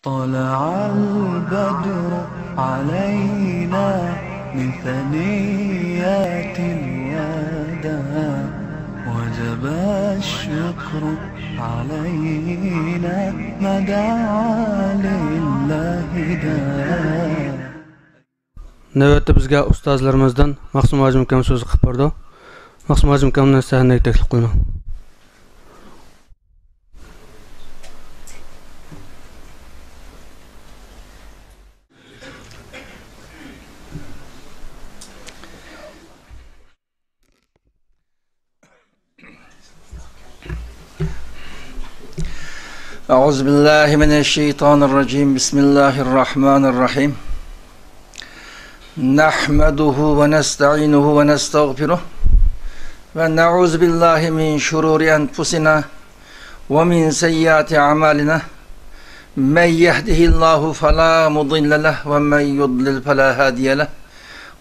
طلع البدر علينا من ثنيات الوداع وجب الشكر علينا ما دعا لله داع. Növbətdə bizə ustazlarımızdan Maqsum Hacım Kam sözü qılıb berdi. Maqsum Hacım Kamdan səhnəyə təklif qılma. Euzubillahimineşşeytanirracim. Bismillahirrahmanirrahim. Nahmaduhu ve nesta'inuhu ve nestağfiruh. Ve na'uzu billahi min şururi enfusina ve min seyyiati amalina. Men yehdihillahu fela mudille leh ve men yudlil fela hadiye leh.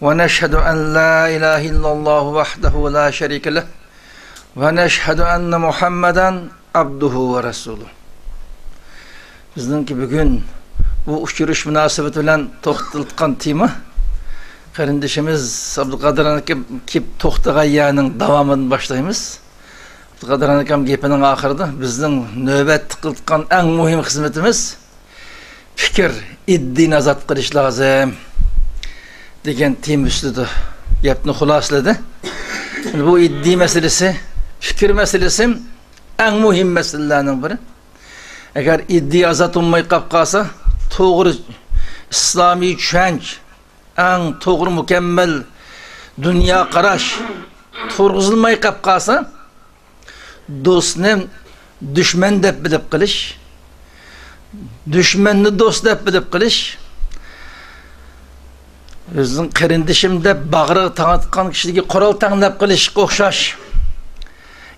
Ve neşhedü en la ilahe illallah vahdehu la şerike leh. Ve neşhedü enne Muhammeden abduhu ve resuluh. Bizdinki bugün bu uçuruş münasebeti bilen to'xtalgan tema kardeşimiz Abdülkadir akam kep to'xtaganning davomini boshlaymiz. Abdülkadir akam gepining oxirida bizning navbat qilgan eng muhim xizmatimiz fikr, iddi nazat qilish lozim degan tema ustida gapni xulosaladi. Bu iddi masalasi, fikr masalasi eng muhim masalalarning biri. Eğer iddi azat olmayı kapkasa, doğru İslami düşünç, en doğru mükemmel dünya qarash turg'izilmay kapkasa, dostni düşman deb bilib qilish, düşmanni do'st deb bilib qilish, o'zining qarindishim deb bag'ri tanitgan kishiga qo'ral tanlab qilishga o'xshash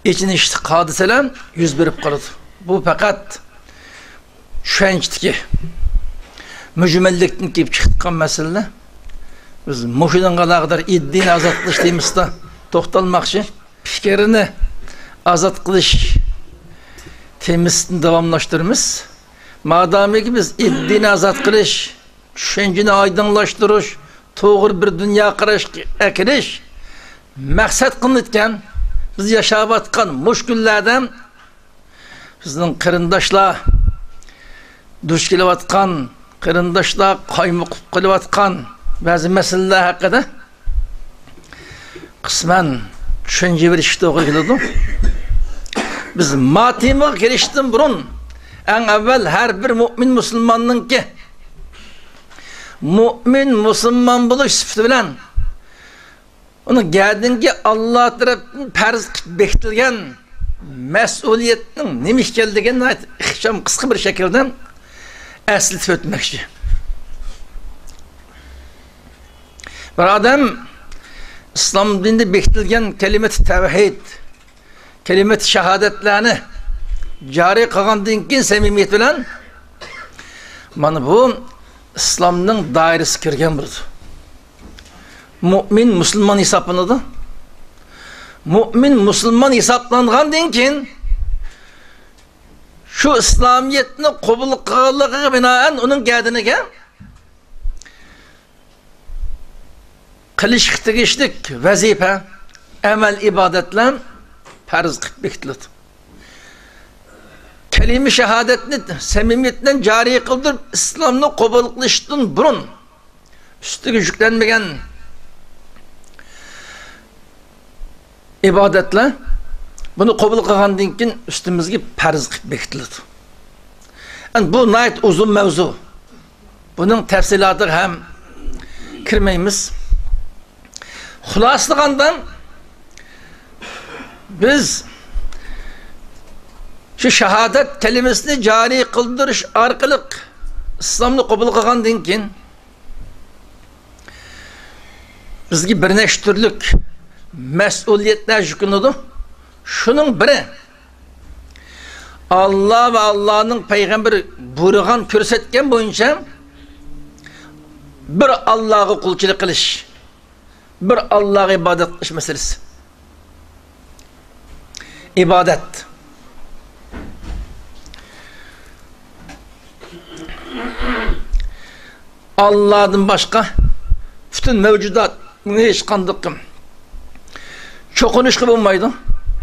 ichinishli hodisalar yuz berib qoladi. Bu faqat Şençtiki mücmellikten kep çıkan mesele. Biz muşunun kadar iddiğini azat kılış deyimizde toxtalmakçı. Fikrini azat kılış temizliğini devamlaştırırız. Madami ki biz iddiğini azat kılış, düşünceni aydınlaştırış, doğru bir dünya qarash ekiliş, maksat kılınırken biz yaşayıp atkan muşkullardan bizden kırındaşlar duş kelyapatgan, qarindoshlar qaymoq qilayotgan ba'zi masalalar haqida qisman tushuncha berish to'g'ri keladi. Biz matemaga kirishdan burun eng avval har bir mu'min musulmonninki mu'min musulmon bo'lish sifati bilan uni gadingi Alloh tarafdan farz qilib bekitilgan mas'uliyatning nima ekanligini ixcham qisqa bir shaklda eslit ötmekçi. Bir adam İslam dininde bekletilgen kelimet-i tevhid, kelimet-i şehadetlerini cari kılgandan keyin samimiyet bilen mana bu İslam'ның dairesi kirgen burada. Mümin Müslüman hesaplanıdı. Mümin Müslüman hesaplangandan keyin şu İslamiyetini kabul kılığına binaen onun gediniga kılış tegishlik vazifa, amel ibadetler farz qilib bekitiladi. Kelime şehadetini samimiyetinden cari kıldır İslam'ını kabul kılıştan burun üstüge yüklenmegen ibadetler bunu kabul kılgandan keyin üstümüzge farz qilib bekitiladi. Yani bu nayt uzun mevzu. Bunun tafsilatı hem kirmeymiz. Xulaslıqandan biz şu şehadet kelimesini cari kıldırış arkalık İslam'ını kabul kılgandan keyin bizge bir neçe türlük mas'uliyetler yükleniyor. Şunun biri Allah ve Allah'ın peygamberi buyurgan körsetken boyunca bir Allah'a kulçilik kılış, bir Allah'a ibadet kılış meselesi. İbadet. Allah'dan başka bütün mevcudat hiç kandıkım çokunuş bulmaydı.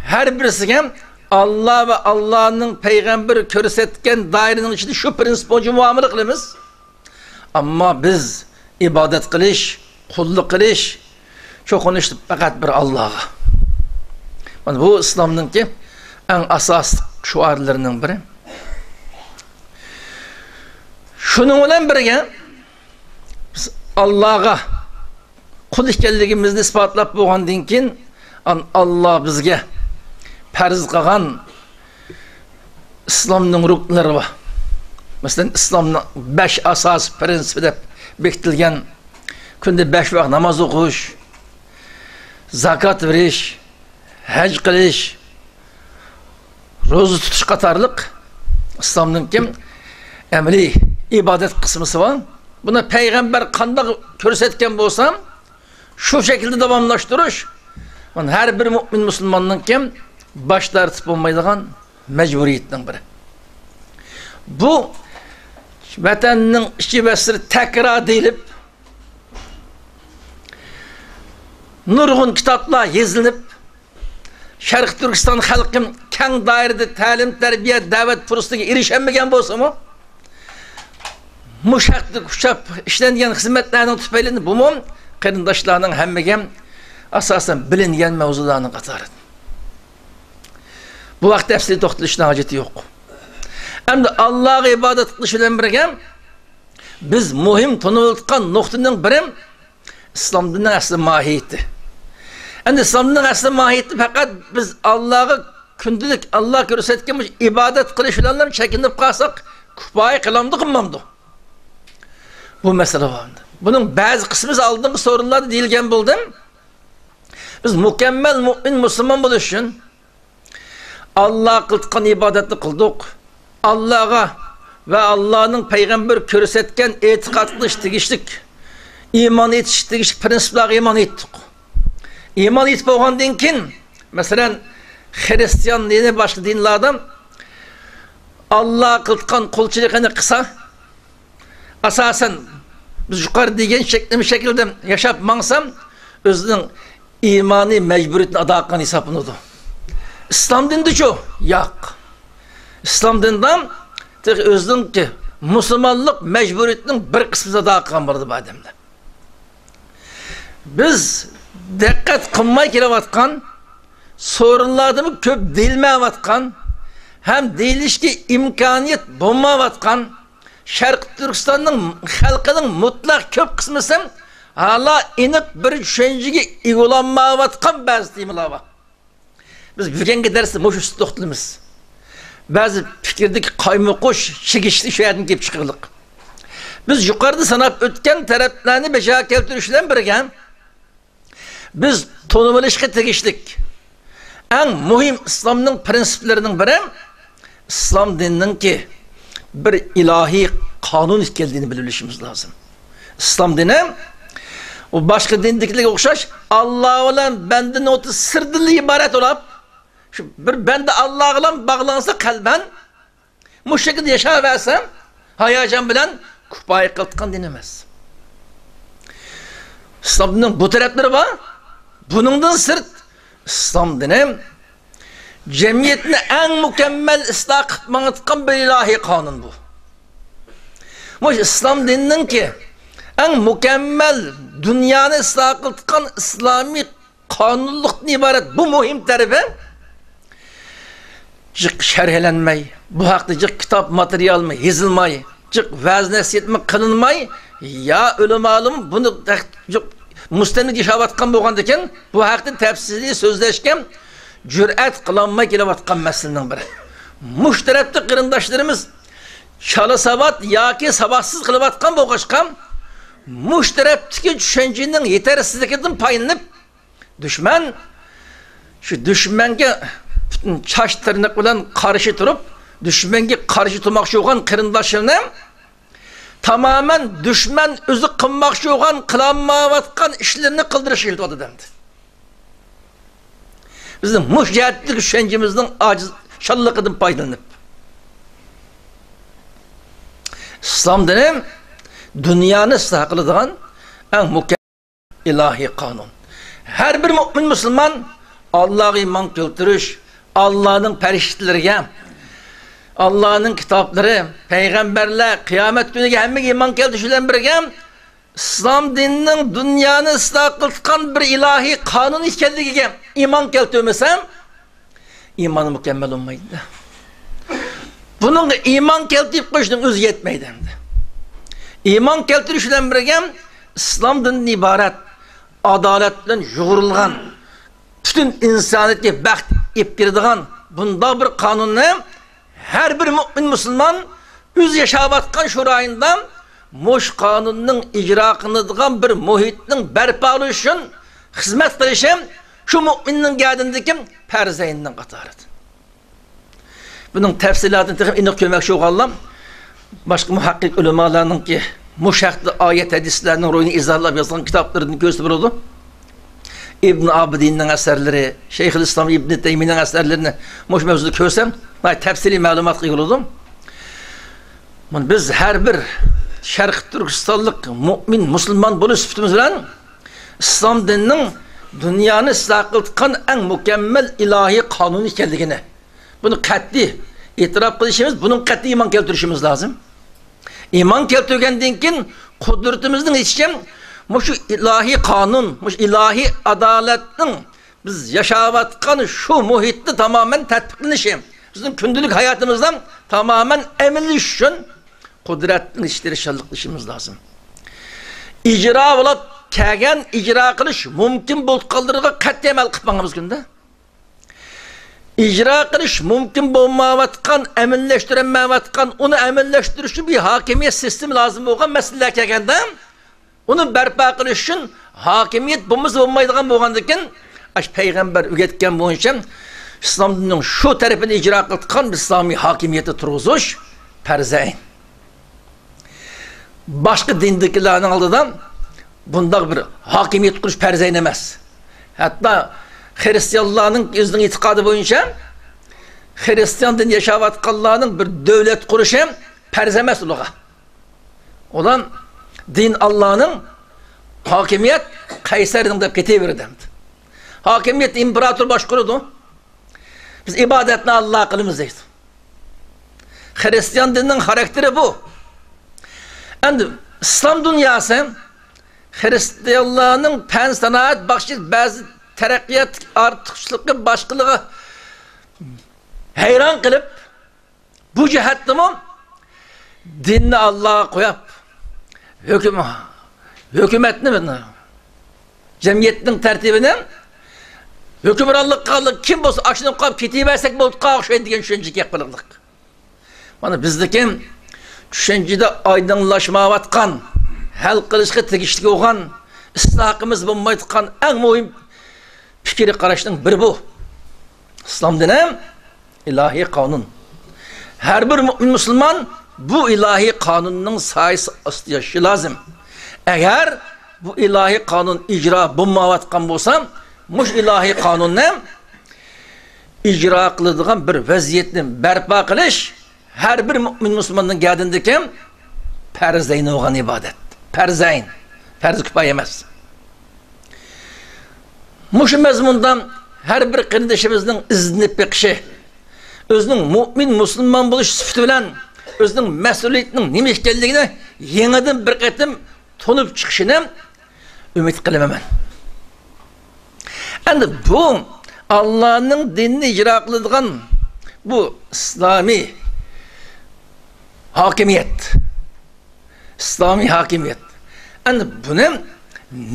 Her birisi Allah ve Allah'ın peygamberi körsetken dairenin içinde şu prensip boyunca muamele kılımız. Ama biz ibadet kılış, kulluk kılış, çokunuştu fakat bir Allah'a. Bu İslam'ın ki en asas şuarlarının biri. Şunun bilen birge biz Allah'a kul ekanligimizni isbotlab bo'lgandan keyin Allah bizga farz qilgan İslamning ruknlari bor. Masalan, İslamning 5 asas prinsipi deb bekitilgan kunda 5 vaqt namoz o'qish, zakot berish, haj qilish, ro'za tutish qatorliq İslamning kim amaliy ibadet qismisi var. Buna peygamber qanday ko'rsatgan bo'lsam, shu şekilde davomlashtirish her bir mümin Müslümanın kim baş tartib olmaydigan mecburiyetinin biri. Bu vatanning ichi va siri takrar deyilib, nurg'un kitoblar yozilib, Sharq Turkiston xalqim keng doirada ta'lim, tarbiya, da'vat fursatiga erishamagan bo'lsa-mu, mushaqqa kuchab ishlangan xizmatlarning tufayli bu qarindoshlarning hammaga asosan bilingan mavzularning qatori. Bu vaqt tafsili to'xtalishning hojati yo'q. Endi Allohga ibodat qilish bilan birga biz muhim tunulayotgan nuqtaning biri islom dinining asli mohiyati. Endi islom dinining asli mohiyati faqat biz Allohga kundalik Allah ko'rsatgan ibodat qilish bilan chekinib qolsak, kifoya qilamdi qilmamdi. Bu mesele var. Bunun bazı kısmı aldığım sorunlarda deyilgen buldum. Biz mükemmel mümin Müslüman buluş için Allah'a kıldıkan ibadetini kıldık. Allah'a ve Allah'ın peygamber körsetken etikat kılış tigiştik. İman etiş tigiştik prensiplerine iman ettik. İman etip olan dinkin mesela Hristiyan dini başka dinlerden Allah'a kıldıkan kulçılıkını kısa asasen biz yukarı degen şekilde yaşap mansam özünün imani mecburiyetini ada etken hesabını oldu. İslam dinde şu yok. İslam dinden özünün ki Müslümanlık mecburiyetinin bir kısmını ada etken vardı bu adamda. Biz dikkat kılmaya kirevatkan sorunlarını köp değilmeyevatkan hem değilişki imkaniyet bulmayevatkan Şark Türkistan'ın halkının mutlak köp kısmısı hala inik bir düşünceye uygulanmavatkan bazı deyimler var. Biz bugünkü dersi muş üstü toxtalımız. Bazı fikirdeki kaymukuş, çekişli şeylerden gelip çıkırlık. Biz yukarıda sanap ötken taraflarını beşağa keltirişten birgen biz tonumuluşka tegişlik. En muhim İslam'ın prensiplerinin biri İslam dininin ki bir ilahi kanun geldiğini bilişimiz lazım. İslam dini o başka dindikilerine okşaş Allah olan benden o sırdılı ibaret olup şu bir bende Allah ile bağlansa kalben bu şekilde yaşayıversem hayacan bilen kupayı kıltıkan dinemez. İslam dininin bu tarafları var. Bunundan sırt İslam dini cemiyetine en mükemmel ıslah kıtmanı tıkan bir ilahi kanun bu. Bu İslam dininin ki en mükemmel dünyanı ıslah kıtkan İslami kanunluktan ibaret bu mühim tarafı cık şerhelenmeyi, bu hakta cık kitap materyalımı yazılmayı, cık vaz nasihatimi kılınmayı ya ölüm alım bunu müstemlik yaşavatkan boğandayken bu hakta tefsirliği sözleşken cüret kılanma gelevatkan meselenin biri. Müşterekli kırındaşlarımız şalı sabat ya ki sabatsız kılıvatkan boğaşkan müşterekteki düşüncenin yetersizliğinin payınıp düşman şu düşmenge çaş tırnakla karşı durup düşmenge karşı durmakçı olan kırındaşlarına tamamen düşman özü kılmakçı olan kılanmavatkan işlerini kıldırış ildi o dendi. Bizim müşahitlik düşüncemizden aciz şallıkıdan paylanıp İslam dini dünyani ıslah qiladigan eng mukammal ilahi qonun. Her bir mümin Müslüman Allah'a iman keltirish, Allah'ın periştilerine, Allah'ın kitapları, peygamberler, kıyamet günüge hammaga iman keltirish bilan birga İslam dininin dünyani ıslah qilgan bir ilahi qonun ekanligiga iman keltirmasam imanı mükemmel olmaydı. Bunun iman keltirip qo'yishning o'zi yetmaydi endi. İman keltirish bilan birga İslam dinidan iborat adalet bilan yo'g'rilgan bütün insoniyatga baxt ib beradigan bunda bir qonunni her bir mümin Müslüman o'z yashayotgan shu rayonda mush qonunning ijro qilinadigan bir muhitning barpo bo'lishi uchun xizmat qilishi şu müminning gadindagi farzayinning qatoridir. Bunun tafsilotini texnik aniq ko'rmoqchi bo'lganlar boshqa muhakkik ulamolarningki mushaqli oyat hadislarning ro'yini izohlab yozgan kitoblarini ko'rsatib beradi. İbn Abidinning asarlari, Shayxulislam Ibn Taymiyning asarlarini mush mavzuda ko'rsam, tafsiliy ma'lumot qildim. Biz her bir Sharq Turkistonlik mu'min musulmon bo'lish sifatimiz bilan islom dinining dunyoni isloh qilgan eng mukammal ilohiy qonun ekanligini bunu qat'iy e'tirof qilishimiz, bunun qat'iy iymon keltirishimiz lozim. İman keltirgandan keyin qudratimizning hechkim shu ilohiy qonun, shu ilohiy adolatning biz yashayotgan shu muhitni tamamen tatbiqlanishi, bizning kundalik hayotimizdan tamamen emilish uchun qudratning ishlari shalliqlashimiz lozim. İcra bo'lib kelgan icra qilish mumkin bo'lganlariga qat'iy amal qilmamiz kunda. İcra qilish mumkin bo'lmayotgan, amallashtirilmayotgan, uni amallashtirishga bir hokimiyat sistemi lozim bo'lgan masalalar kelganda, uni barpo qilish uchun hokimiyat bo'lmaydigan bo'lgandan payg'ambar o'rgatgan bo'yicha islomning shu tarafini ijro qilgan islomiy hokimiyatni turg'izish farzayn. Başka dindagilarning oldidan bunday bir hokimiyat qurish farzayn emas. Hatta Hristiyanlarning o'zining e'tiqodi bo'yicha Hristiyan din yashayotganlarning bir davlat qurishi farz emas ularga. Ular din Allah'ın hokimiyat Kayseri'nin deb ketaverdi. Hokimiyat imparator boshqaradi. Biz ibadetni Allah qilamiz deydi. Hristiyan dininin karakteri bu. Endi İslam dünyası Hristiyanlarning fan sanat baxshi bazı taraqqiyot ortiqchiligi boshqalig'i hayron qilib bu jihatdami dinni Allah'a qo'yib hükümetni cemiyetning tartibini hükümranlıkqa kim bo'lsa ashunday qolib ketaversak bo'ldi o'xshaydi degan tushunchaga qildik. Mana bizdagi tushunchada oydinlashmayotgan, hal qilishga tegishli bo'lgan, islohimiz bo'lmayotgan eng muhim fikri qarashning biri bu. İslam dini ilahi qonun. Her bir mümin Müslüman bu ilahi kanunun sayısı astı lazım. Eğer bu ilahi kanun icra bulmayotgan bo'lsa, muş ilahi kanunni icra qiladigan bir vaziyatni barpo qilish her bir mümin Müslümanning gadindagi farzayn bo'lgan ibodat. Farzayn, farz kifoya emas. Muş mazmundan her bir qarindishimizning izni beqishi, o'zining mümin Müslüman bo'lish sifati bilan o'zining mas'uliyatining nima ekanligini yangidan bir qatim tonib chiqishini umid qilaman. Endi bu Allah'ın dinini icra qiladigan bu İslami hakimiyet. İslami hakimiyet. Endi buni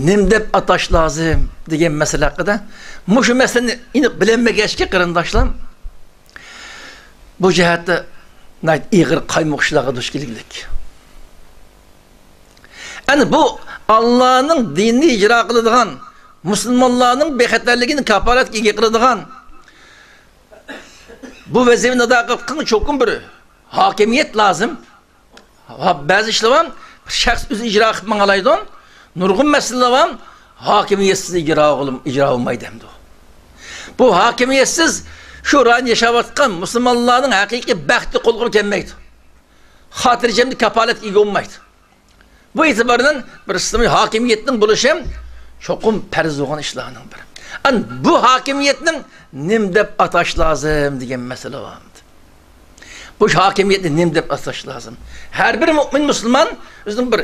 nim deb atash lozim degan masala haqida mushu masalani aniq bilinmagachga qarindoshlar bu jihatda ig'ir qaymoqchilarga duch keldik. Yani bu Allah'ın dinini icra qiladigan, Müslümanlarning bexatarligini kafalatga ega qiladigan bu vazifani ado qilgan cho'qin bir hokimiyat lozim. Ba'zi ishlar ham shaxs o'zi ijro qilib mangalaydi. Nurg'un masalalar ham hokimiyatsiz ijro bo'lmaydi. Bu hokimiyatsiz şu rayonda yashayotgan musulmonlarning haqiqiy baxti qo'lga kelmaydi. xotirjamlik kapolatga ega bo'lmaydi. Bu e'tibordan bir islomiy hokimiyatning bo'lishi cho'qim farz bo'lgan ishlarning biri. Bu hokimiyatning nim deb atash lozim degan masala bor. Bu hokimiyatni nim deb atash lozim. Har bir mu'min musulmon o'zining bir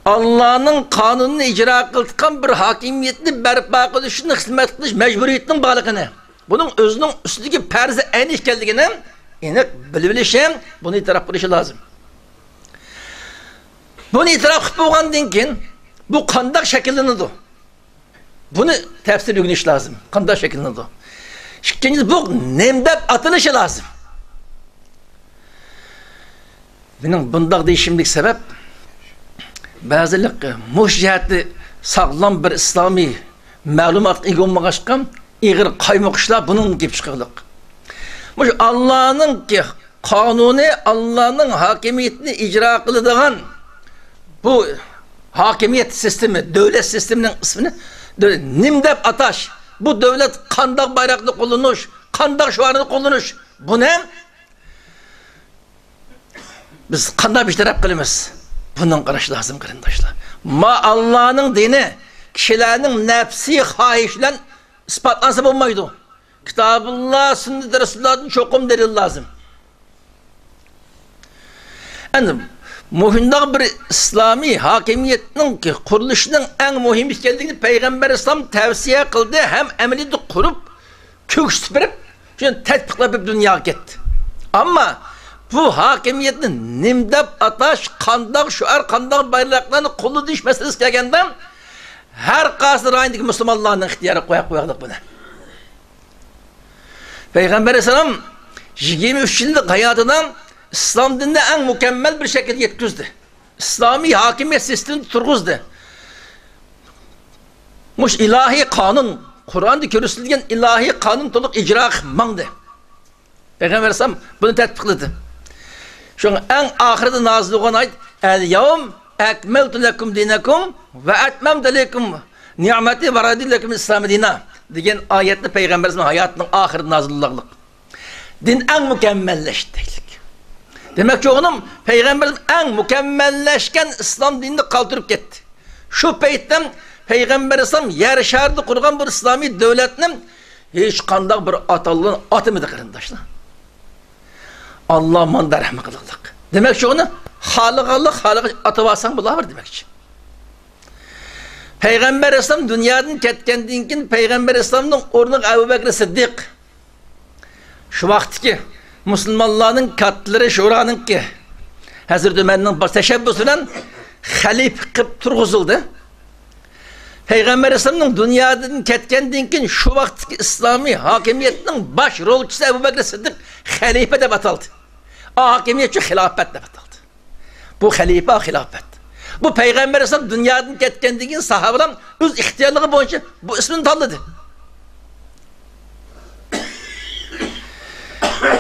Allah'ın qonunini icra qilgan bir hokimiyatni barpo qilishni xizmat qilish majburiyatining borligini, buning o'zining ustidagi farzi ayni ekanligini aniq bilib olishi, buni e'tirof qilishi lozim. Buni e'tirof qilib bo'lgandan keyin bu qanday shakllanadi? Buni tafsir o'rganish lozim. Qanday shakllanadi? Ikkinchisi bu nim deb atilishi lozim. Benim bundoq deyishimlik sabab ba'zilik mushjati sağlam bir islomiy ma'lumot ega bo'lmag'achqam ig'ir qaymoqishlar buning kelib chiqadiq. Mush Allohning qonuni, Allohning hokimiyatini ijro qiladigan bu hokimiyat sistemi, davlat sistemining ismini nim deb atash, bu davlat qanday bayroqni qo'llanish, qanday shuarni qo'llanish, buni biz qanday bir taraf qilamiz? Bundan qarash lozim qarindoshlar. Ma Allohning dini kishilarning nafsi xohish bilan isbotlansa bo'lmaydi. Kitobulloh, sunnat Rasulullohdan cho'qim dalil lozim. Endi muhimdaq bir islomiy hokimiyatning qurilishining eng muhim ekanligini payg'ambar islom tavsiya qildi, ham amaliyotda qurib, ko'ksitib berib, shuni tatbiqlab dunyoga ketdi. Ammo bu hokimiyatni nim deb atash, qanday shuar, qanday bayroqlarni qo'llanish masalasi kelganda har qaysi rayondagi musulmonlarning ixtiyori qo'yaq buni. Payg'ambar alayhisalom 23 yillik hayotidan islom dinini eng mukammal bir shaklga yetkazdi. İslomiy hokimiyat sistemini turg'izdi. Mush ilohiy qonun, Qur'onda ko'rsatilgan ilohiy qonun to'liq ijro qilmangdi. Payg'ambar alayhisalom buni tatbiqladi. Şun en ahirde nazil olan ayet El-yevm ekmeltu lekum dinakum ve etmemtu lekum ni'meti ve raditu lekum İslam dina degan ayetni Peygamberimizin hayatının ahirde nazil olanlık. Din en mükemmelleştik. Demek ki oğlum Peygamberimiz en mükemmelleşken İslam dinini kaldırıp gitti. Şu peyitten Peygamberimiz yer şerdi kurgan bir İslami devletinin hiç kandak bir atallığın atımıdı kırındaşlar. Allah manda rahmet kıldık. Demek ki onu halık atıvasan bu var demek ki. Peygamber İslam dünyanın ketkendiğin için Peygamber İslam'ın ornuk Ebu Bekir Sıddık. Şu vakti ki Müslümanların katları şuranın ki Hazreti Ömer'in teşebbüsüyle halif kıp turguzuldu. Peygamber İslam'ın dünyanın ketkendiğin için şu vakti ki İslami hakimiyetinin baş rolcusu Ebu Bekir Sıddık halife de batıldı. Hakimiyetçi hilafet de batıldı. Bu halife hilafet. Bu Peygamber Efendimiz dünyanın ketkendiğin sahabeler öz ihtiyarlığı boyunca bu ismini tanıdı.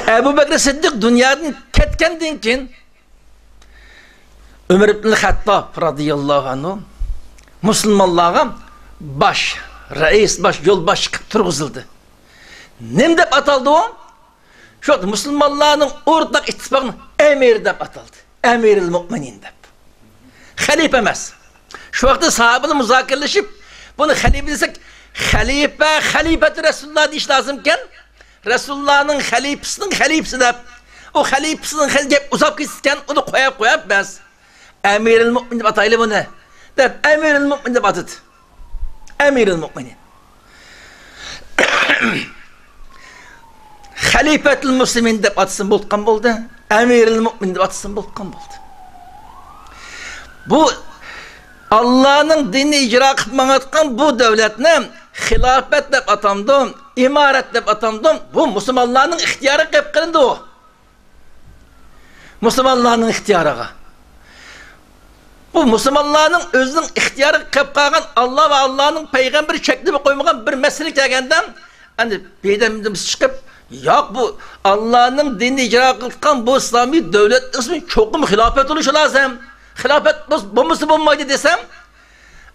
Ebu Bekir Sıddık dünyanın ketkendiğin için Ömer ibn Hattab radıyallahu anh Müslümanlığa baş, reis baş, yolbaş çıkıp turguzuldu. Nem dep ataldı o? Şu Müslümanların ortak ittifakının emir dep ataldı. Emiril müminin dep. Halife emez. Şu vakti sahabeyle müzakerleşip bunu halife desek halifeti Resulullah deyiş lazımken Resulullah'ın halifesi dep o halifesinin halifesi uzak gitken onu koyup bez. Emiril müminin dep ataylı bunu. Dep emiril müminin dep atıdı. Emiril müminin. Halifetul Müslümin dep atısın boltkan boldu. Emiril müminin dep atısın boltkan boldu. Bu Allah'ın dinini icra kılmanatkan bu devletine hilafet dep atandım, imaret dep atandım. Bu Müslümanların ihtiyarı kep kılındı o. Müslümanların ihtiyarı. Bu Müslümanların özünün ihtiyarı kep kılgan Allah ve Allah'ın peygamberi şeklini koymagan bir mesele gelgenden hani beydemimiz çıkıp yok bu Allah'ın dinini icra kılgan bu İslami devlet ismi çok mu hilafet oluşu lazım? Hilafet bu Müslümanmaydı desem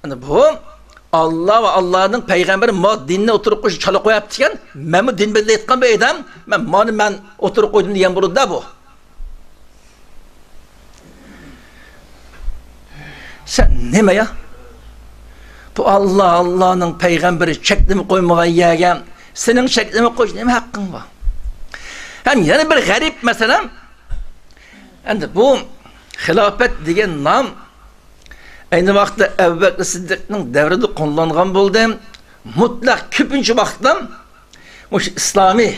hani bu Allah ve Allah'ın peygamberi ma dinine oturup koşu çalı koyup diken ben bu din belli etken bir adam ben oturup koydum diyen burada bu. Sen neme ya? Bu Allah'ın peygamberi çeklimi koymaya yegen, senin çeklimi koyuş neme hakkın var? Hem yani bir garip mesela, yani bu hilafet degen nam, aynı vakti Ebu Bekir Sıddık'ın devrede kullanılan buldu. Mutlak küpüncü vakti, İslami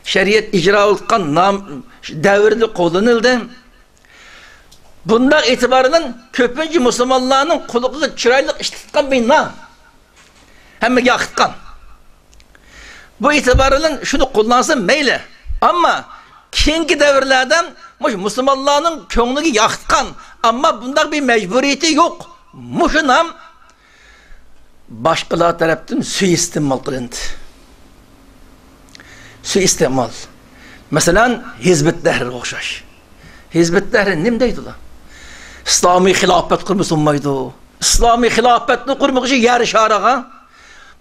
şeriat icra olkan nam devrede kullanıldı. Bundan itibaren köpüncü Müslümanların kuluklu çıraylık işletken bir nam. Hem de yakıtkan. Bu itibaren şunu kullansın meyle. Ama keyingi devirlerden Müslümanların köngünü yakıtkan. Ama bunda bir mecburiyeti yok. Muşu nam başkalar tarafından suistimal kılındı. Suistimal. Mesela Hizb-i Tahrir okşaş. Hizb-i Tahrir nimdeydi lan? İslami hilafet kurmuş olmaydı. İslami hilafetini kurmak için yer şarağa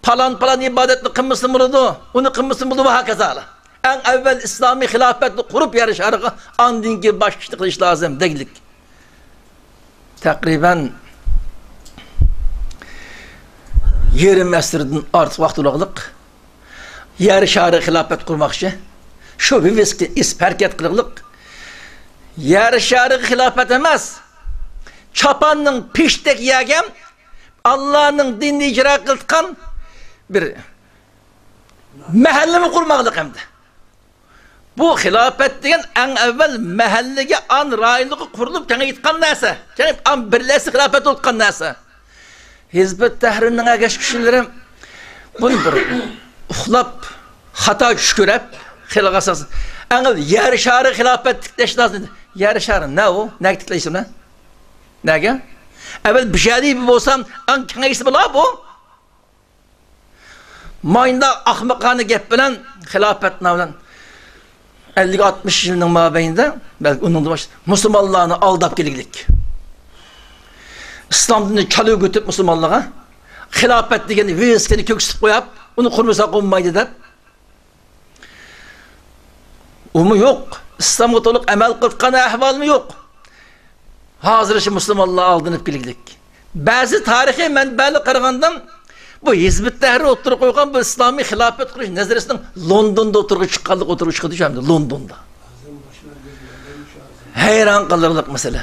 palan ibadetini kılmışsın buldu. Onu kılmışsın buldu ve hakazalı. En evvel İslami hilafetini kurup yer şarağa andın ki başlıklı iş lazım değildik. Takriben 20 esrden artık vakti olağılık yer şarağa hilafet kurmak için şu bir viski isperket kılıklık yer şarağa hilafet emez. Çapanın piştek yegem Allah'ın dinini icra kıldıkan bir mahallemi kurmaklık hem de. Bu hilafet degen en evvel mahallege an raylığı kurulup kene gitkan neyse. Kene an birlesi hilafet olkan neyse. Hizb-i Tahrir'in ağaç kişilerim bunu bir uhlap hata şükürep hilafet asasın. En evvel yer şarı hilafet tikleşi lazım. Yer şarı ne o? Ne tikleşi ne? Nege? Evvel bir şey değil mi olsam an kengeysi bula bu. Mayında ahmakane gep bilen hilafet navlan 50-60 yılının mabeyinde belki onun da Müslümanlarını aldap geliklik. İslam dinini çalıyor götürüp Müslümanlığa hilafet degeni vizkeni köksüp koyup onu kurmasa konmaydı der. Umu yok. İslam'a toluk emel kılkan ahval mı yok. Hazır işi Müslümanlığa aldınıp geliklik. Bazı tarihi menbeli kırgandam bu Hizb-i Tahrir oturup koygan bu İslami hilafet kuruş nezaresinin London'da oturup çıkanlık oturup çıkıyor hem de London'da. Hayran kalırlık mesela.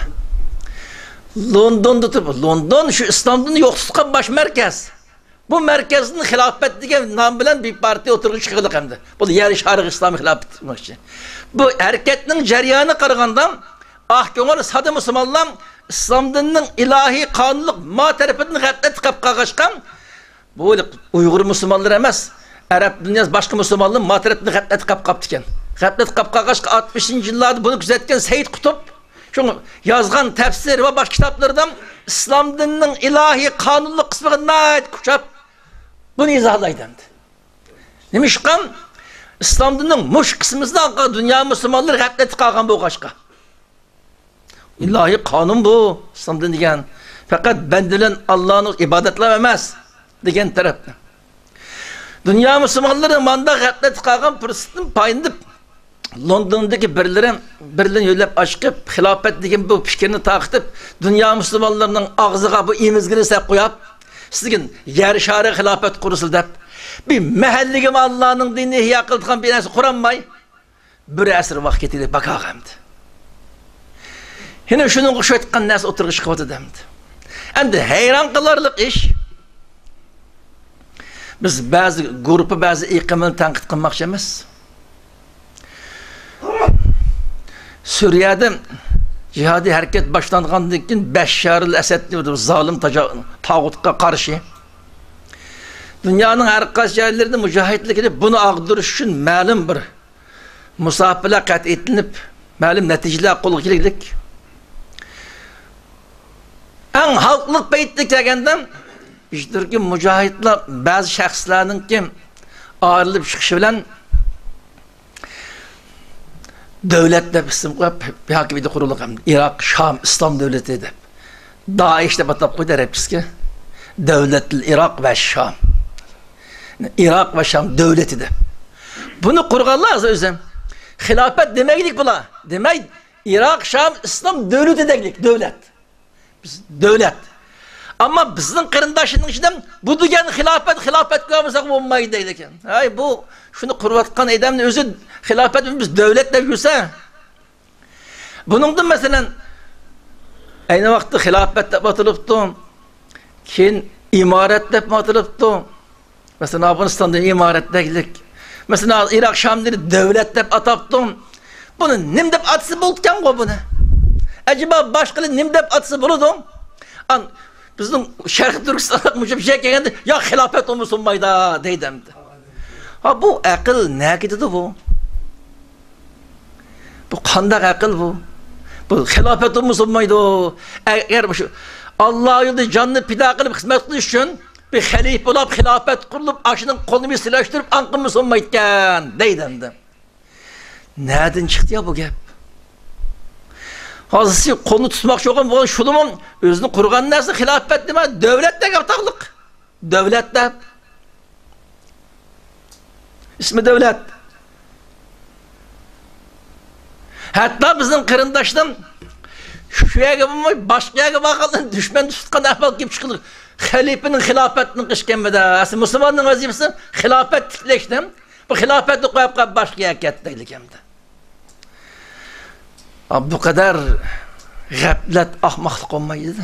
London'da oturup London şu İslam'dan yok tutan baş merkez. Bu merkezin hilafet diye nam bilen bir parti oturup çıkıyorlar hem de. Bu yer şarkı İslami hilafet tutmak için. Bu hareketinin ceryanı kırgandam ahkâmlar sadı Müslümanlar İslam dininin ilahi kanunluk ma tarafından gaflet kapqaşkan bu Uygur Müslümanlar emez. Arap dünyası başka Müslümanların ma tarafından gaflet kapqaptıken. Gaflet kapqaşka 60. yıllarda bunu gözetken Seyyid Kutup şunu yazgan tefsir ve baş kitaplardan İslam dininin ilahi kanunluk kısmına nait kuşap bunu izahlaydı. Demiş kan İslam dininin muş kısmımızda dünya Müslümanları gaflet kalkan bu kaşka. İlahi kanun bu. İslam dini degen. Fakat bendilen Allah'ın ibadetlememez. Degen tarafta. Dünya Müslümanları manda gaflet kalkan fırsatın payındıp London'daki birilerini yöylep aşkıp hilafet degen bu fikrini takıtıp dünya Müslümanlarının ağzıga bu imizgini sep koyup sizin yer şarı hilafet kurusul dep bir mahalligim Allah'ın dinini ihya kıldıkan bir nesi kuranmay bir esir vakitiyle bakağımdı. Yine şunun kuşu etken nesi oturup çıkıvatı demdi. Hem de heyran kılarlık iş. Biz bazı grubu bazı ikimini tenkit kılmak şeyimiz. Suriye'de cihadi hareket başlandıktan keyin Beşşar el-Esed diyordu zalim tağut'a karşı. Dünyanın her qaysi yerlerinde mücahitlik edip bunu ağdırış için ma'lum bir musafirler qat etilib ma'lum natijalar qo'lga kelaylik. En halklık paytda kelganda ishtirki mücahitler bazı shaxslarning kim ayrılıp chiqishi bilan devlet deb ism qo'yib hakimiyeti qurilgan Iroq, Sham islom davlati deb. Daesh deb atab qo'ydi Arabskiga. Devletil Iroq ve Sham. Iroq ve Sham devleti deb. Bunu qurganlar o'zim. Xilafet demeklik bular. Demek Iroq, Sham islom devleti deglik, devlet. devlet. Ama bizning qarindoshning ichidan bu degan xilofat ko'rmasak bo'lmaydi deydi ekan. Hay bu shuni qurayotgan odamning o'zi xilofat biz davlat deb yursa. Buningdan masalan ayni vaqtda xilofat deb atilibdi. Keyin imorat deb atilibdi. Masalan Afg'onistonda imoratdaglik. Masalan Iroq Shamni davlat deb atabdi. Buni nim deb atsa bo'lgan qo'y buni. Acaba boshqalar nim deb atsa bo'ladi? An bizning Sharq Turkistonda mushab şey kelganda yo xilofat bo'lmaydi deydimdi. Ha bu aql nima ketadi bu? Bu qanday aql bu? Bu xilofat bo'lmaydi. Agar shu Alloh yo'lida jonni pido qilib xizmat qilish uchun bir xalifa bo'lib xilofat qurilib, ashining qo'lini silashtirib anqimni bo'lmaydigan deydimdi. Nereden çıktı ya bu gap? Hazırsı konu tutmak çok ama şunumun özünü kurgan neresi hilafet değil mi? Devlette kaptaklık. Devlette. İsmi devlet. Hatta bizim kırındaştan şu yere başka yere bakalım düşman tutkan ahbal gibi çıkılır. Halifenin hilafetinin kışkembede. Aslında Müslümanın vazifesi hilafet tikleştim. Bu hilafeti koyup başka yere gittik hem de. Bu kadar gaflet, ahmaklık olmaydı.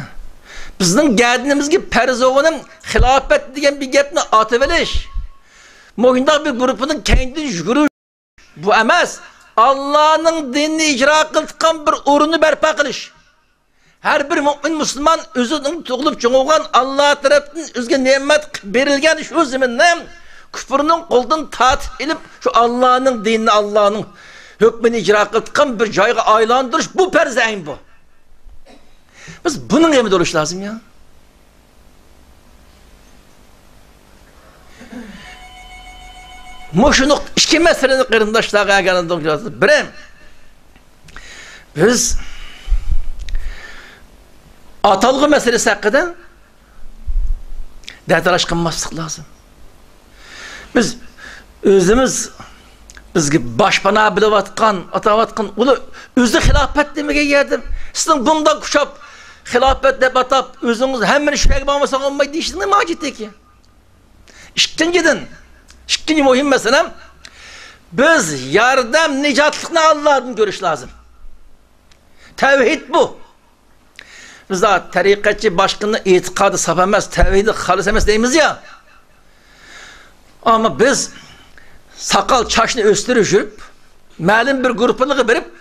Bizning gadinimizga Perzov'un xilofat degan bir gapni atıverish. Mo'yindoq bir guruhining kendi yugurish. Bu emas. Allah'ning dinini icra qilgan bir o'rinni barpo qilish. Har bir mu'min musulmon o'zining tug'ilib cho'g'ilgan Alloh tarafdan o'ziga ne'mat berilgan shu zaminda kufrning qo'ldan tatib ilib shu Allah'ning dinini Allah'ning hükmünü icra qilgan bir joyga aylantirish bu farzayn bu. Biz bunun emri oluş lazım ya. Moşunu iki meseleni qarindoshlarga agarlandik lazım. Birim biz atalgı meselesi haqida dardalash qilmaslik lazım. Biz özümüz bizga boshpana bilayotgan, atayotgan uni o'zi xilofat demagan yerdim. Sizning bundan kuchab xilofat deb atab o'zingiz hammani shunga bo'lmasa olmaydi deyishning nima hojati ekan? Ikkinchi muhim masala biz yordam nijotlikni Allohdan ko'rish lozim. Tavhid bu. Bizda tariqatchi boshqani e'tiqodi saf emas, tavhidi xolis emas deymiz ya. Ama biz sakal çaşını östürüşüp, ma'lum bir grupunu verip,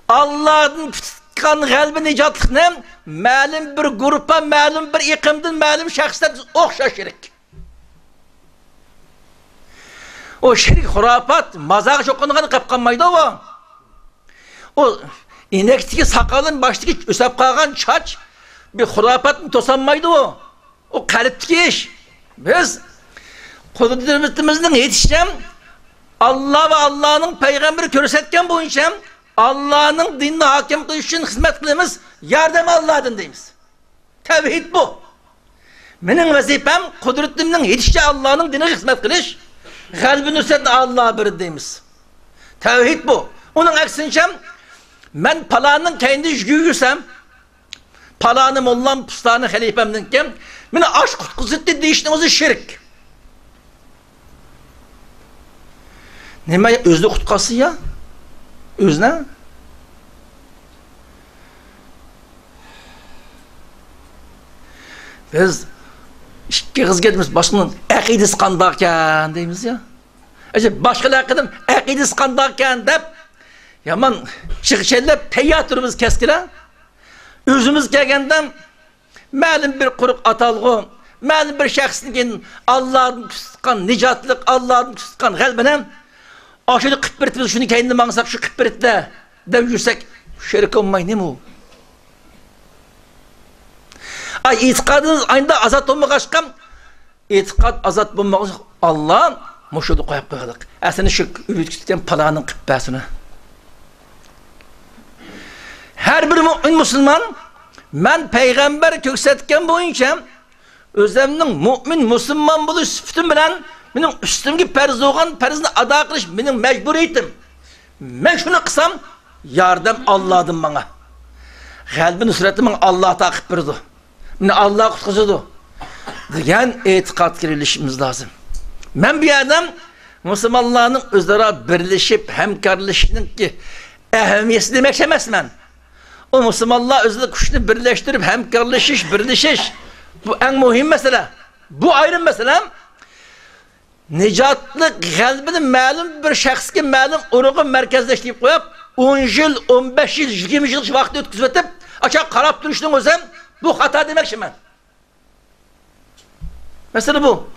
Allah'ın tutkan kalbi nicatlıkını, ma'lum bir grupa, ma'lum bir iqimden, ma'lum şahslar okşa şirik. O şirik, hurafat, mazak çokunluğunu kapkanmaydı o. O inekteki sakalın baştaki ösep kalkan çaç, bir hurafatın tosanmaydı o. O kalipteki iş. Biz, kudretimizden yetişeceğim, Allah ve Allah'ın peygamberi körsetken boyunca Allah'ın dinine hakim kılış için hizmet kılımız yardım Allah'ın deyimiz. Tevhid bu. Benim vazifem kudretimden yetişçe Allah'ın dinine hizmet kılış, kalbin üstünde Allah'a bir deyimiz. Tevhid bu. Onun aksince ben palanın kendi yüzüysem, palanım olan pustanı halifemdenken, beni aşk kutkuzitti deyiştiğimizi şirk. Nima özlü kutqası ya? Özne? Biz ikki qizga deymiz, boshqaning aqidasi qanday ekan deymiz ya. Boshqalar aqidam aqidasi qanday ekan deb yomon chiqishlar tayyor turibmiz kaskila. O'zimiz kelganda ma'lum bir quruq atalg'u, ma'lum bir shaxsning Allohning tutgan nijotlik, Allohning tutgan g'albini aşırı kıpırtımız şunu kendine mansak şu kıpırtıda dev yürsek şerik olmayı ne mi o? Ay itikadınız aynı azat olmak aşkım itikad azat olmak Allah muşudu koyup koyduk. Aslında şu ürütküsten palanın kıppasını. Her bir mümin Müslüman ben peygamber köksetken boyunca özleminin mümin Müslüman buluş sütüm bilen benim üstümki perz olgan perzini ada qilish benim mecburiyetim. Ben şunu kısam yardım Allah'dan bana. g'albi nusratni men Alloh taqib berdi. Meni Alloh qutqizadi degan e'tiqod kirilishimiz lozim. Men bu yerdan musulmonlarning o'zaro birlashib hamkorlashishningki ahamiyati demoqchi emasman. O musulmonlar o'zini kuchni birlashtirib hamkorlashish, birlashish bu eng muhim masala. Bu ayrı masala. Nicatlık g'albini ma'lum bir shaxsga ma'lum urug'i markazlashtirib qo'yib, 10 yil, 15 yil, 20 yil vaqt o'tkazib o'tib, acha qarab turishning o'zi bu xato demoqchiman. Masala bu.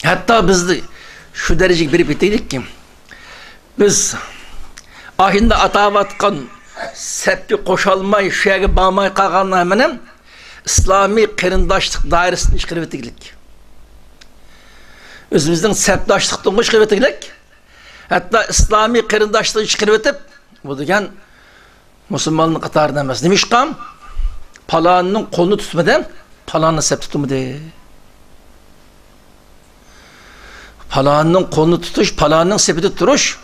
Hatta biz şu dereceye birip ettik ki biz ahinde atavatkan sepki koşalmay şeye bağmay kalganlar hemen İslami kırındaşlık dairesini çıkarıp ettik. Özümüzden sepdaşlıktan çıkarıp ettik. Hatta İslami kırındaşlığı çıkarıp etip bu degen Müslümanlık katarına emez. Demiş kam palanın kolunu tutmadan palanın sep tutmadı. Palanın kolunu tutuş, palanın sepeti turuş.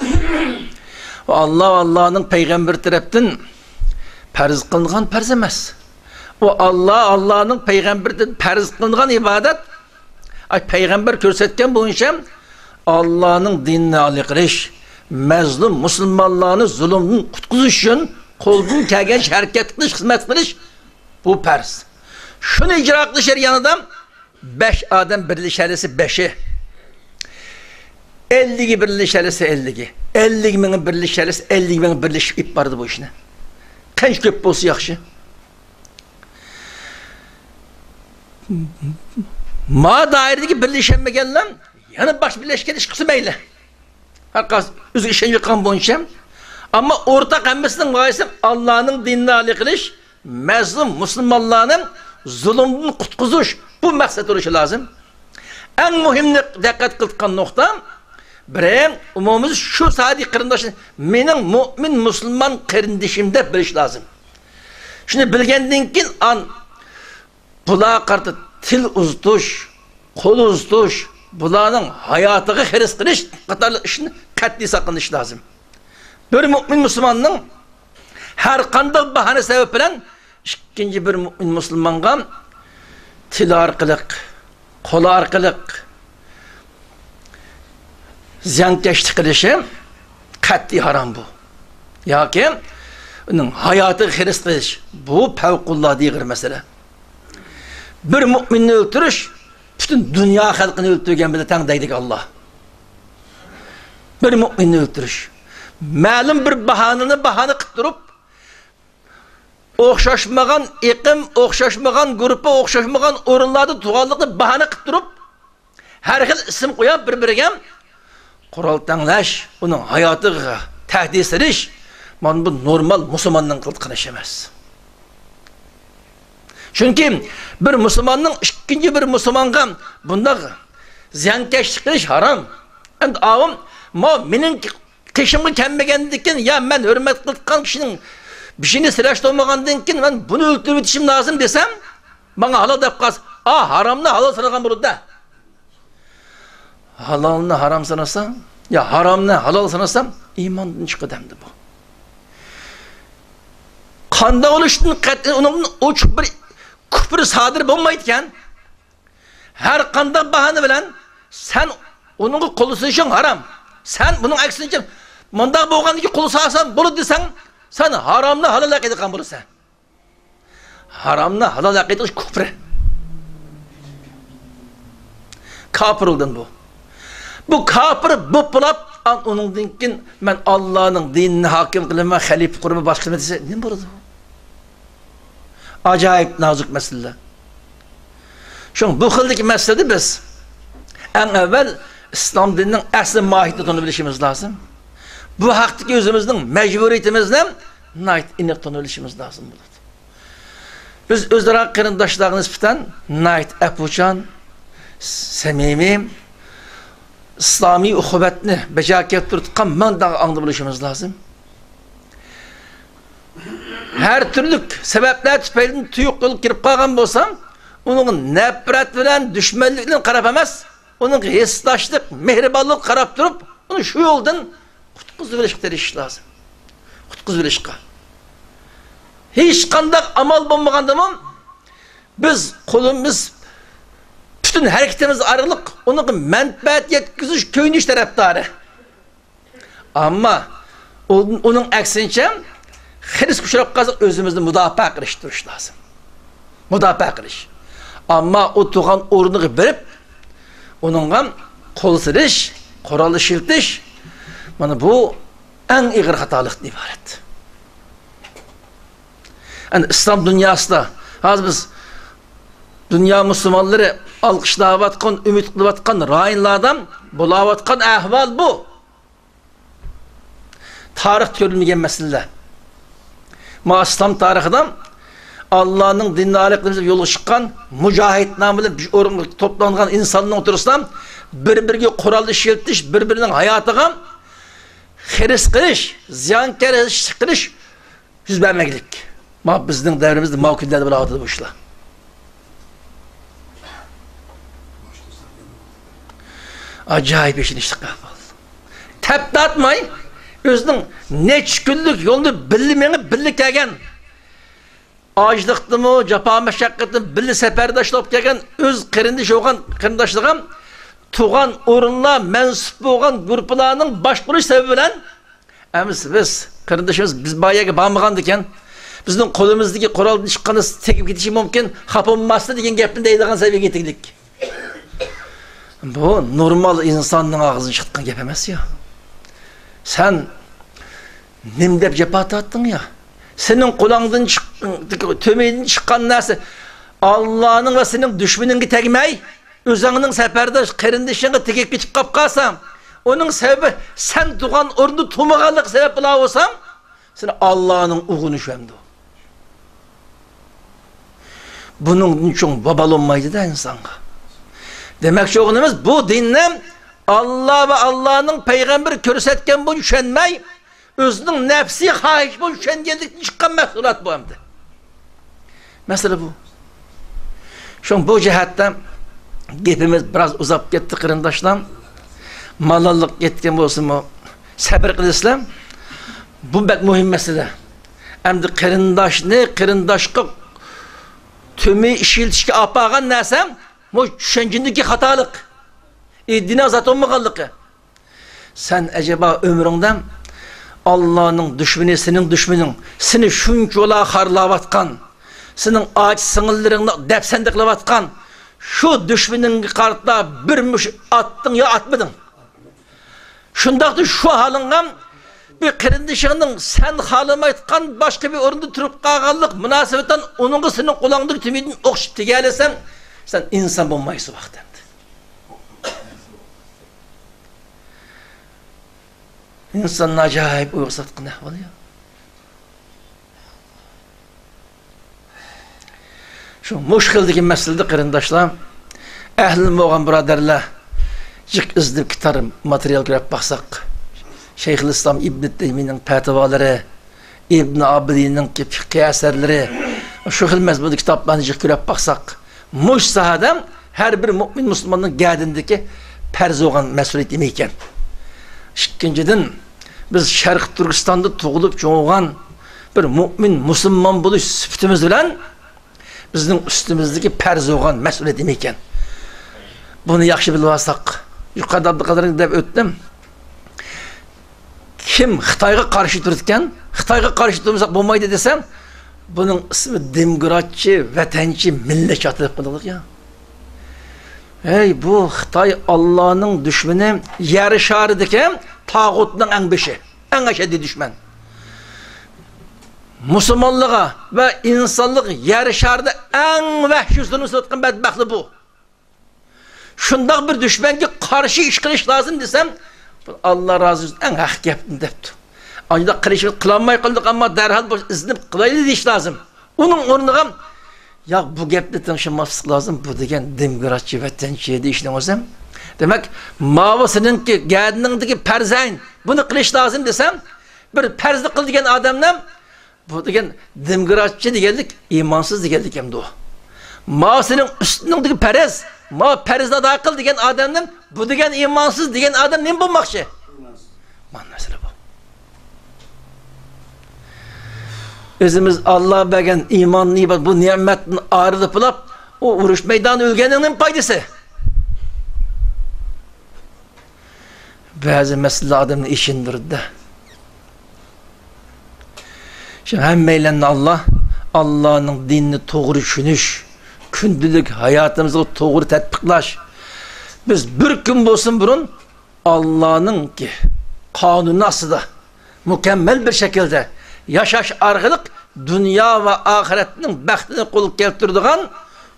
Allah'ın peygamber tarafından farz kılıngan farz emas. O Allah'ın peygamberden farz kılıngan ibadet. Peygamber görsetken boyunca Allah'ın dinini alik qilish, mazlum musulmonlarni zulmdan qutqizish uchun qo'ldan kelgan harakat qilish, xizmat qilish bu farz. Shuni ijro qilish yanida 5 odam birlashadisi 5'i. 50'gi birleşerse 50'gi. 50 mini birleşerse 50 mini birleşip ip vardı bu işine. Kaç köp bolsa yaxşı. Ma dairedeki birleşenmegenler yanı baş birleşken iş kısım eyle. Herkes özü işen yıkan boyunca. Ama ortak emmesinin gayesi Allah'ın dinini alik qilish, mazlum Müslümanların zulmünün qutqizish bu maksat oluşu lazım. En mühim dikkat kıldıkan nokta birem umumumuz şu sadi kırındaşın mening mümin Müslüman kırındaşımda biliş lazım. Şimdi bilgenden kin an bula kartı til uzduş, kol uzduş, bulanın hayatığı hırs qilish qatarlı işini qat'iy saqlanish lazım. Bir mümin Müslümanın her qanday bahane sebep bilen ikinci bir mümin Müslümanga til arqılık, kol arqılık ziyankeşlik qilishi qat'iy haram bu. Yoki uning hayoti xiris qilish bu favquloddiy bir masala. Bir mu'minni o'ltirish bütün dünya xalqini o'ltirgan bilan tang deydik Allah. Bir mu'minni o'ltirish ma'lum bir bahane qilib turib o'xshashmagan iqim, o'xshashmagan guruhga, o'xshashmagan o'rinlarda tuğanlıqni bahane qilib turib har xil ism qo'yib bir-biriga Kural tanlash, onun hayatıga tahdid edish, mana bu normal Müslümanның qilgan ish emas. Chunki bir Müslümanның ikkinchi bir Müslümanга bunda ziyankeşlik qilish haram. Endi avım, mening qishimga kelmagandan ya men hurmat qilgan kishining bishini sirash olmagandan keyin men buni o'ltirib o'tishim lozim desam, bana halol deb qaz, haramni halol sanagan bo'ladi. Halalını haram sanasam, ya haramını halal sanasam, imandan çıkadamdı bu. Kanda oluştuğun onun uç bir küfür sadır bulmayırken, her kanda bahane bilen, sen onun kolusu için haram. Sen bunun aksini için, manda boğan ki kolu sağsan, bunu desen, sen haramını halal akıdıkan bulursa. Haramını halal akıdıkan küfür. Kafir oldun bu. Bu kafir bu bulap onun dinkin ben Allah'ın dinini hakim kılma, halif kurma başkasına dese ne burada? Acayip nazik mesele. Çünkü bu xildeki meselede biz en evvel İslam dininin asli mahiyetini bilişimiz lazım. Bu haktaki özümüzün mecburiyetimizle nait inekten bilişimiz lazım. Biz özlere kırındaşlarına nispeten nait epuçan, samimi, İslami uhubetini becerip tutkan men daha anlı bilişimiz lazım. her türlük sebepler tüpeyli tuyuk yolu girip kalgan bolsam, onun nefret bilen, düşmanlıkla karab emas, onun hesdaşlık, mehribanlık karab durup, onu şu yoldan kutkuz bilişik derişiş lazım. Kutkuz bilişikka. Hiç kandak amal bulmaganda mı, biz kolumuz, bütün hareketimiz arılık, onun menfaat yetkizmiş köyünüş taraftarı. Ama onun aksince, Hırs kuşarap kazık özümüzü müdafaa kılış duruş lazım. Müdafaa kılış. Ama o tuğan orunu verip, onunla kol sırış, koralı şiltiş, bana bu en iğir hatalıktan ibaret. Yani İslam dünyasında, az biz dünya Müslümanları alkışlavatkan, ümit kılıvatkan, rayinlardan bulavatkan ahval bu. Tarih görülmeyen meseleler. Ma İslam tarihinden Allah'ın dinine alıklarımızda yolu çıkan, mücahit namıyla toplangan insanlığın oturusundan birbirine kurallı şirtiş, birbirinin hayatıga hırs kılış, ziyankar hırs kılış, yüz vermeklik. Ma bizden devrimizde mavkillerde bile atıdı bu işler. Acayip işin işte kahvaltı. Tepki atmayın. Özünün neçküllük yolunu birlik gelgen, acılıklı mı, capa meşakkatını birli seferdaş olup gelgen, öz kırındaş olan kırındaşlığa, tuğan orunla mensup olan gruplarının başvuruş sebebi bilen, biz kırındaşımız biz bayağı bağımlıgan diken, bizden kolumuzdaki koralını çıkanı tekip gidişi mümkün, hapınması diyen gepini deydiğin sebebi getirdik. Bu normal insanın ağzını çıktıkan gepemez ya. Sen nimdep cephat attın ya. Senin kulağından tömeyden çıkan nersi Allah'ın ve senin düşmanını tegmey, özünün seferde kırındışını tekip geçip kapkasam, onun sebebi sen tuğan orunu tumağalık sebep bula olsam, sen Allah'ın uğunu şüemdi. Bunun için babalınmaydı da insana. Demek ki oğlumuz bu dinle Allah ve Allah'ın peygamber körsetken bu düşenmey, özünün nefsi hahiş bu düşengenlikten çıkan mehsulat bu hemde. Mesela bu. Şu bu cihetten gepimiz biraz uzap gitti kırındaşlar. Malallık yetken olsun mu? Sabır kılıslam. Bu pek mühim mesele. Hem de kırındaş ne? Kırındaşka tümü işiltişki apağan nesem bu düşüncindeki hatalık. Dine azat olmagallıkı. Sen acaba ömründen Allah'ın düşmanı, senin düşmanın, seni şunçola harlavatkan, senin ağaç sınırlarını depsendiklevatkan, şu düşmanın kartla bir müş attın ya atmadın. Şundaqdı şu halından bir kırındışının sen halıma etkan başka bir orunda turup kağallık münasebetten onun senin kulağındaki tümüydün okşup gelesen sen insan bulmayısı vakti. İnsanın acayip uygusatkı ne oluyor? Şu muşkildeki meselede kırındaşlar, ehlim oğan braderler, cık izlip kitarım, materyal görüp baksak, Şeyhülislam İbn-i Teymi'nin fetvaları, İbn-i Abidin'in fikhi eserleri, şu hil bu kitaplarını cık görüp baksak, muş sahada her bir mümin Müslümanın gədindeki perz oğan mesuliyet imeyken. İkinciden biz Şərq Türkistan'da tuğulup çoğuğan bir mümin Müslüman buluş süptümüz bilen bizden üstümüzdeki perz oğan mesuliyet imeyken. Bunu yaxşı bilvasak, yukarıda kadarını dep öttüm. Kim Xitayga karşı dururken, Xitayga karşı durmasak bulmaydı desem, bunun ismi demokratçı, vatançı, milletçi atılıp kıldık ya. Hey bu Xitay Allah'ın düşmanı, yer şarıdaki tağutun en beşi, en aşedi düşman. Müslümanlığa ve insanlık yer şarıda en vahşisini satkan bedbahtı bu. Şundak bir düşman ki karşı iş kılış lazım desem, Allah razı olsun en hak yaptım depti. Ancak kılışını kılanmayı kıldık ama derhal iznip kılaydı iş lazım. Onun ornuna ya bu gepte tanışılması lazım. Bu degen demokratçı ve tençiyede işlem olsam. Demek mavasının ki gədinindeki perzayn bunu kılış lazım desem bir perzli kıl degen adamdan Bu degen demokratçı degenlik imansız degenlik hem de o. Ma senin üstündeki perez, ma perezde ada kıl degen adamın bu degen imansız degen adam ne bulmakçı? Man mesele bu. Özümüz Allah bergen iman nimet bu nimetin ağrılıp bulap o vuruş meydanı ölgenin paydası. Bazı mesele adamın işindir de. Şimdi hemmeyle Allah'ın dinini doğru düşünüş, kündülük hayatımızı doğru tatbiklaş. Biz bir gün olsun burun Allah'ın ki kanunu aslında mükemmel bir şekilde yaşaş argılık dünya ve ahiretinin bəxtini kul keltirdiğin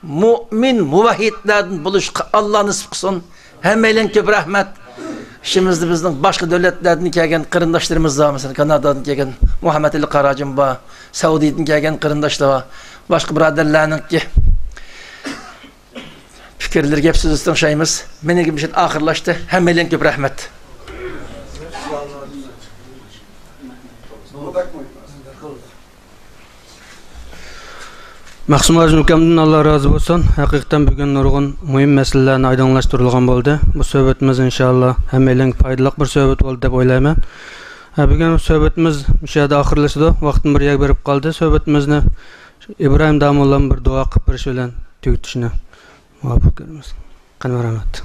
mümin muvahhidlerden buluş Allah nasip kılsın. Hemmeyle köp rahmet. İşimizde bizden başka devletlerden kelgen kırındaşlarımız var. Mesela Kanada'dan kelgen Muhammed Ali Karacım var. Saudi'den kelgen kırındaşlar var. Başka biraderlerinin ki fikirleri hep sözüstün şeyimiz. Benim gibi bir şey ahırlaştı. Hemmeyle köp rahmet. Maqsum Hacı Mukamdan Allah razı olsun. Hakikaten bugün nurgun mühim meselelerini aydınlaştırılgan oldu. Bu söhbetimiz inşallah hemmeyle faydalı bir söhbet oldu deb oylayman. Bugün söhbetimiz müşahede ahırlaşdı. Vaqtım bir yak berip kaldı. Söhbetimizni İbrahim Damoğlu'nun bir dua qilib berishi bilan tugutishni muvaffaq qilamiz. Qani rahmat.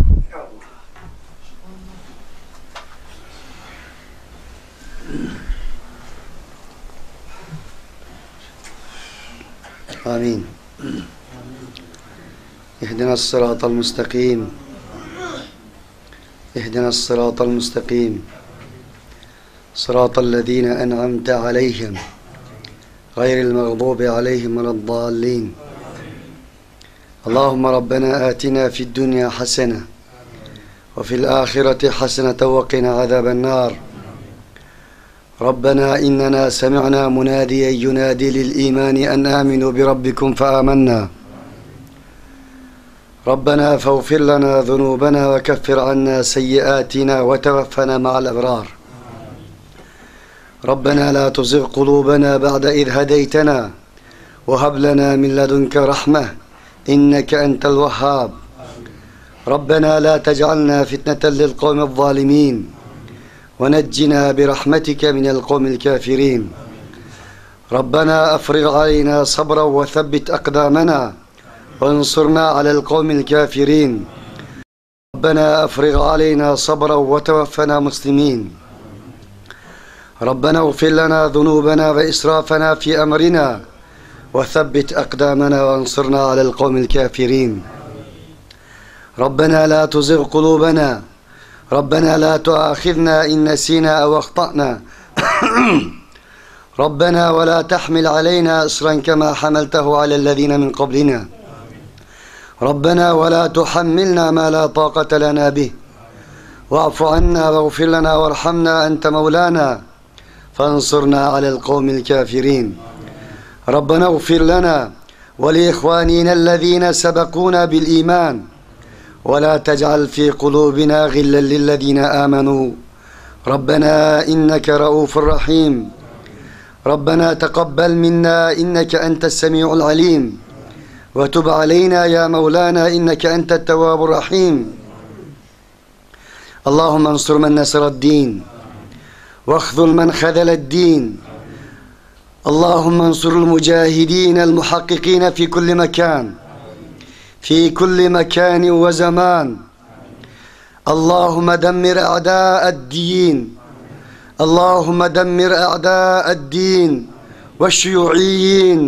آمين. اهدنا الصراط المستقيم. اهدنا الصراط المستقيم. صراط الذين أنعمت عليهم غير المغضوب عليهم ولا الضالين. اللهم ربنا آتنا في الدنيا حسنة وفي الآخرة حسنة وقنا عذاب النار. ربنا إننا سمعنا مناديا ينادي للإيمان أن آمنوا بربكم فآمنا. ربنا فاغفر لنا ذنوبنا وكفر عنا سيئاتنا وتوفنا مع الأبرار. ربنا لا تزغ قلوبنا بعد إذ هديتنا وهب لنا من لدنك رحمة إنك أنت الوهاب. ربنا لا تجعلنا فتنة للقوم الظالمين ونجنا برحمتك من القوم الكافرين. ربنا أفرغ علينا صبرا وثبت أقدامنا وانصرنا على القوم الكافرين. ربنا أفرغ علينا صبرا وتوفنا مسلمين. ربنا اغفر لنا ذنوبنا وإسرافنا في أمرنا وثبت أقدامنا وانصرنا على القوم الكافرين. ربنا لا تزغ قلوبنا. ربنا لا تؤاخذنا إن نسينا أو أخطأنا. ربنا ولا تحمل علينا إصرا كما حملته على الذين من قبلنا. ربنا ولا تحملنا ما لا طاقة لنا به. واعف عنا واغفر لنا وارحمنا أنت مولانا فانصرنا على القوم الكافرين. ربنا اغفر لنا ولإخواننا الذين سبقونا بالإيمان ولا تجعل في قلوبنا غلا للذين آمنوا. ربنا إنك رؤوف رحيم. ربنا تقبل منا إنك أنت السميع العليم وتب علينا يا مولانا إنك أنت التواب الرحيم. اللهم انصر من نصر الدين واخذل من خذل الدين. اللهم انصر المجاهدين المحققين في كل مكان في كل مكان وزمان. اللهم دمر أعداء الدين. اللهم دمر أعداء الدين والشيوعيين.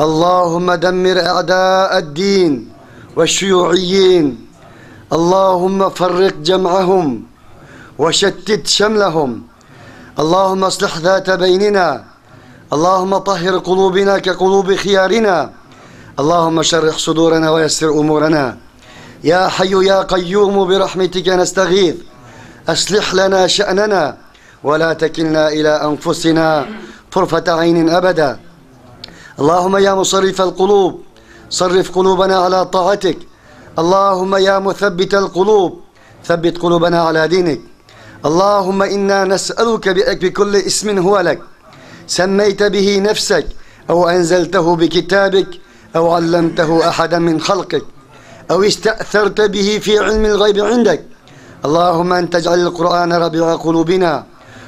اللهم دمر أعداء الدين والشيوعيين. اللهم فرق جمعهم وشتت شملهم. اللهم اصلح ذات بيننا. اللهم طهر قلوبنا كقلوب خيارنا. اللهم شرح صدورنا ويسر أمورنا. يا حي يا قيوم برحمتك نستغيث. أصلح لنا شأننا ولا تكلنا إلى أنفسنا طرفة عين أبدا. اللهم يا مصرف القلوب صرف قلوبنا على طاعتك. اللهم يا مثبت القلوب ثبت قلوبنا على دينك. اللهم إنا نسألك بكل اسم هو لك سميت به نفسك أو أنزلته بكتابك أو علمته أحدا من خلقك أو استأثرت به في علم الغيب عندك. اللهم أن تجعل القرآن ربيع قلوبنا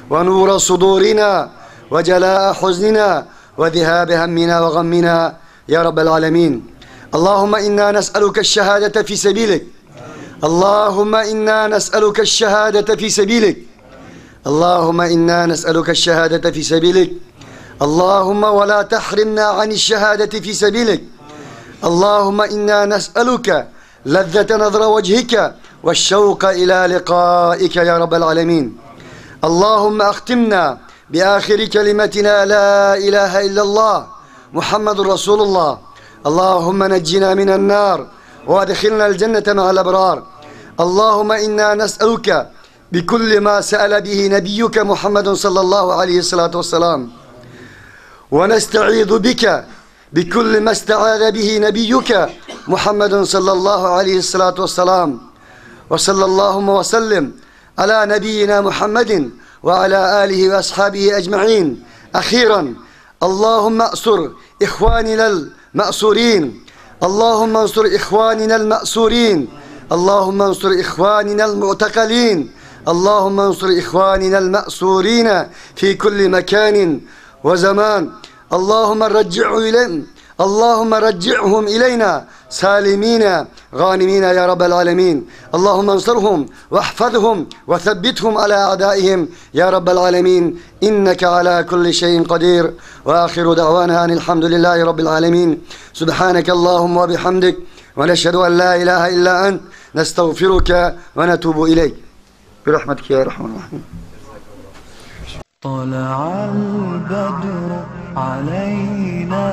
ونور صدورنا وجلاء حزننا وذهاب همنا وغمنا يا رب العالمين. اللهم إنا نسألك الشهادة في سبيلك. اللهم إنا نسألك الشهادة في سبيلك. اللهم إنا نسألك الشهادة في سبيلك. اللهم ولا تحرمنا عن الشهادة في سبيلك. اللهم إنا نسألك لذة نظر وجهك والشوق إلى لقائك يا رب العالمين. اللهم أختمنا بآخر كلمتنا لا إله إلا الله محمد رسول الله. اللهم نجنا من النار وادخلنا الجنة مع الأبرار. اللهم إنا نسألك بكل ما سأل به نبيك محمد صلى الله عليه الصلاة والسلام، ونستعيذ بك بكل ما استعاذ به نبيك محمد صلى الله عليه الصلاة والسلام. وصلى اللهم وسلم على نبينا محمد وعلى آله وأصحابه أجمعين. أخيرا اللهم انصر إخواننا المأسورين. اللهم انصر إخواننا المأسورين. اللهم انصر إخواننا المعتقلين. اللهم انصر إخواننا المأسورين في كل مكان وزمان. اللهم رجعهم إلينا سالمين غانمين يا رب العالمين. اللهم انصرهم واحفظهم وثبتهم على أعدائهم يا رب العالمين، إنك على كل شيء قدير. وآخر دعوانا أن الحمد لله رب العالمين. سبحانك اللهم وبحمدك ونشهد أن لا إله إلا أنت نستغفرك ونتوب إليك برحمتك يا أرحم الراحمين. طلع البدر علينا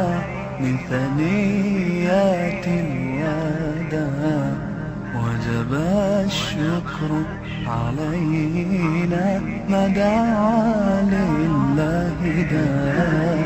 من ثنيات الوداع وجب الشكر علينا ما دعا لله داع.